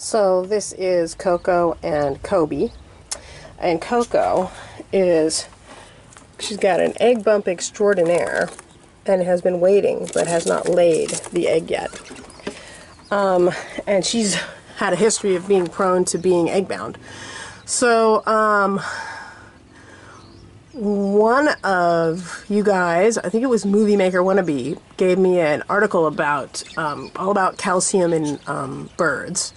So this is Coco and Kobe. And Coco she's got an egg bump extraordinaire and has been waiting but has not laid the egg yet. And she's had a history of being prone to being egg bound. So one of you guys, I think it was Movie Maker Wannabe, gave me an article about all about calcium in birds.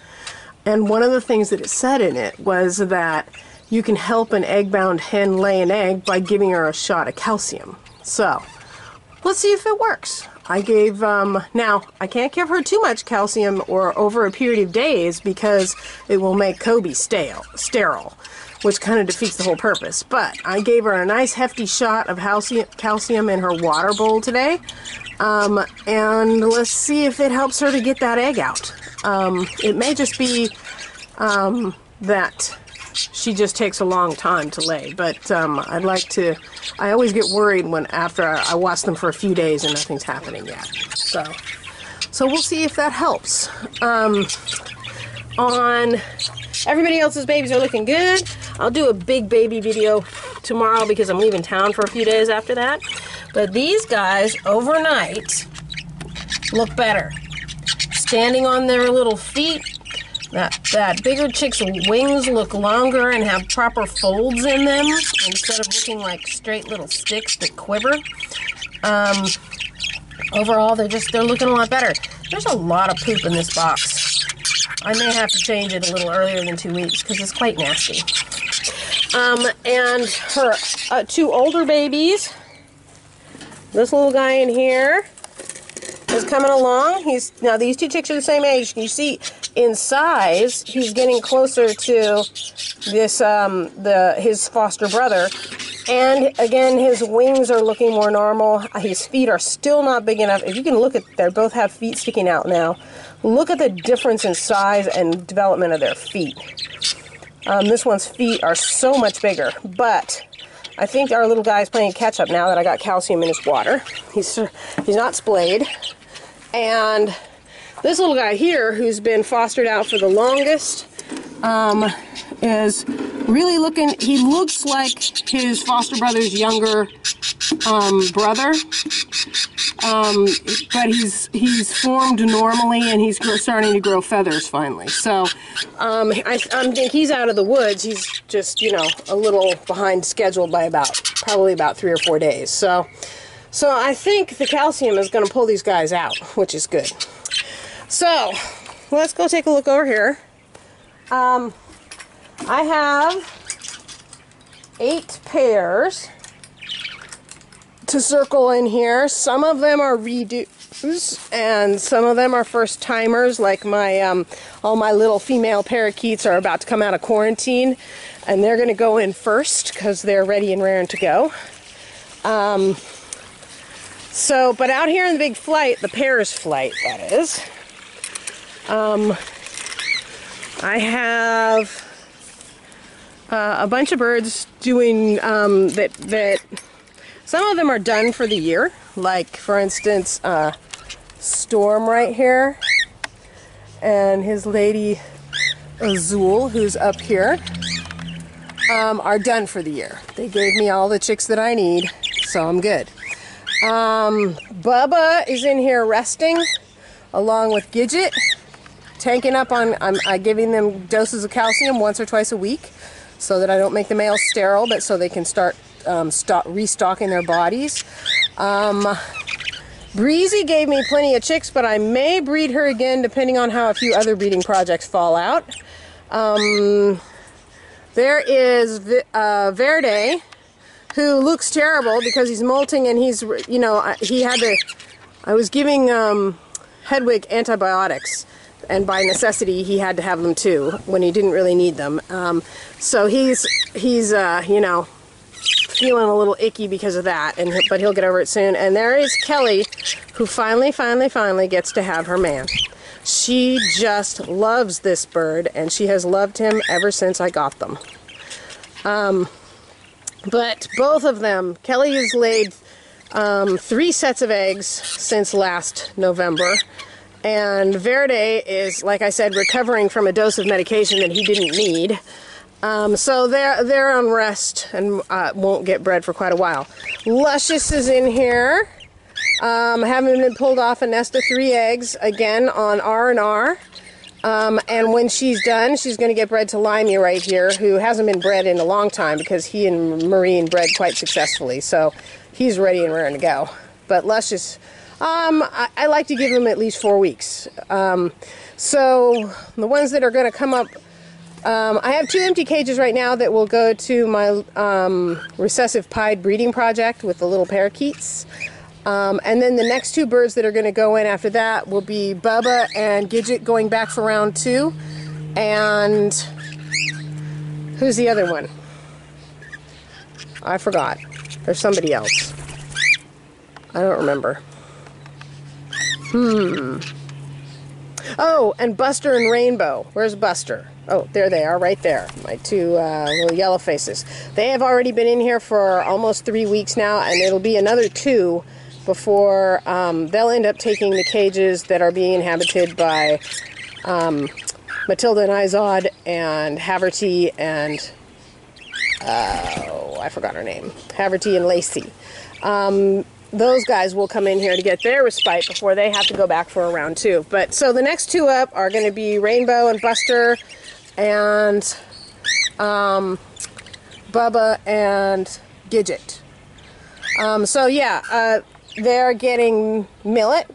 And one of the things that it said in it was that you can help an egg-bound hen lay an egg by giving her a shot of calcium. So, let's see if it works. I gave, now, I can't give her too much calcium or over a period of days because it will make Kobe sterile, which kind of defeats the whole purpose. But I gave her a nice hefty shot of calcium in her water bowl today. And let's see if it helps her to get that egg out. It may just be that she just takes a long time to lay, but I always get worried when after I watch them for a few days and nothing's happening yet. So we'll see if that helps. On everybody else's babies are looking good. I'll do a big baby video tomorrow because I'm leaving town for a few days after that. But these guys overnight look better. Standing on their little feet, that bigger chick's wings look longer and have proper folds in them instead of looking like straight little sticks that quiver. Overall, they're looking a lot better. There's a lot of poop in this box. I may have to change it a little earlier than 2 weeks because it's quite nasty. And her two older babies, this little guy in here is coming along. Now these two chicks are the same age. You see, in size, he's getting closer to this his foster brother. And again, his wings are looking more normal. His feet are still not big enough. If you can look at, they both have feet sticking out now. Look at the difference in size and development of their feet. This one's feet are so much bigger, but I think our little guy's playing catch up now that I got calcium in his water. He's not splayed. And this little guy here, who's been fostered out for the longest, is really he looks like his foster brother's younger brother. But he's formed normally and he's starting to grow feathers finally. So I think he's out of the woods. He's just, a little behind schedule by probably about 3 or 4 days. So I think the calcium is going to pull these guys out, which is good. So let's go take a look over here. I have 8 pairs to circle in here. Some of them are redos and some of them are first timers, like my all my little female parakeets are about to come out of quarantine and they're going to go in first because they're ready and raring to go. But out here in the big flight, the pairs flight, that is, I have a bunch of birds doing that. Some of them are done for the year, like for instance, Storm right here, and his lady Azul, who's up here, are done for the year. They gave me all the chicks that I need, so I'm good. Bubba is in here resting, along with Gidget, tanking up on, I'm giving them doses of calcium once or twice a week, so that I don't make the males sterile, but so they can start restocking their bodies. Breezy gave me plenty of chicks, but I may breed her again depending on how a few other breeding projects fall out. There is Verde, who looks terrible because he's molting and he's, I was giving Hedwig antibiotics, and by necessity he had to have them too when he didn't really need them. So he's feeling a little icky because of that, but he'll get over it soon. And there is Kelly, who finally gets to have her man. She just loves this bird, and she has loved him ever since I got them. But both of them, Kelly has laid 3 sets of eggs since last November, And Verde is, like I said, recovering from a dose of medication that he didn't need. So they're on rest and won't get bred for quite a while. Luscious is in here. Having been pulled off a nest of 3 eggs, again on R&R. And when she's done, she's going to get bred to Limey right here, who hasn't been bred in a long time because he and Marine bred quite successfully. So he's ready and raring to go. But Luscious, I like to give him at least 4 weeks. So the ones that are going to come up, I have 2 empty cages right now that will go to my recessive pied breeding project with the little parakeets. And then the next 2 birds that are going to go in after that will be Bubba and Gidget going back for round 2. And who's the other one? I forgot. There's somebody else. I don't remember. Oh, and Buster and Rainbow. Where's Buster? Oh, there they are, right there. My 2 little yellow faces. They have already been in here for almost 3 weeks now, and it'll be another 2 before they'll end up taking the cages that are being inhabited by Matilda and Izod and Haverty and I forgot her name. Haverty and Lacey. Those guys will come in here to get their respite before they have to go back for a round 2. But so the next 2 up are going to be Rainbow and Buster and Bubba and Gidget. So yeah, they're getting millet.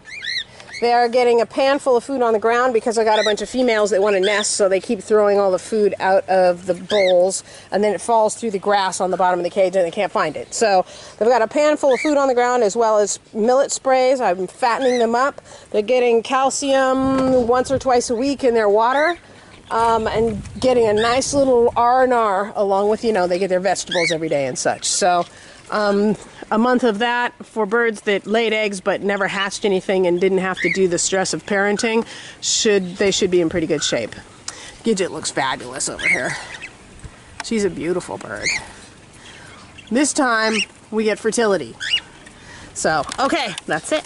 They are getting a pan full of food on the ground because I got a bunch of females that want to nest, so they keep throwing all the food out of the bowls, and then it falls through the grass on the bottom of the cage and they can't find it. So they've got a pan full of food on the ground as well as millet sprays. I'm fattening them up. They're getting calcium once or twice a week in their water. And getting a nice little R&R along with, they get their vegetables every day and such. So a month of that for birds that laid eggs but never hatched anything and didn't have to do the stress of parenting, they should be in pretty good shape. Gidget looks fabulous over here. She's a beautiful bird. This time we get fertility. So, okay, that's it.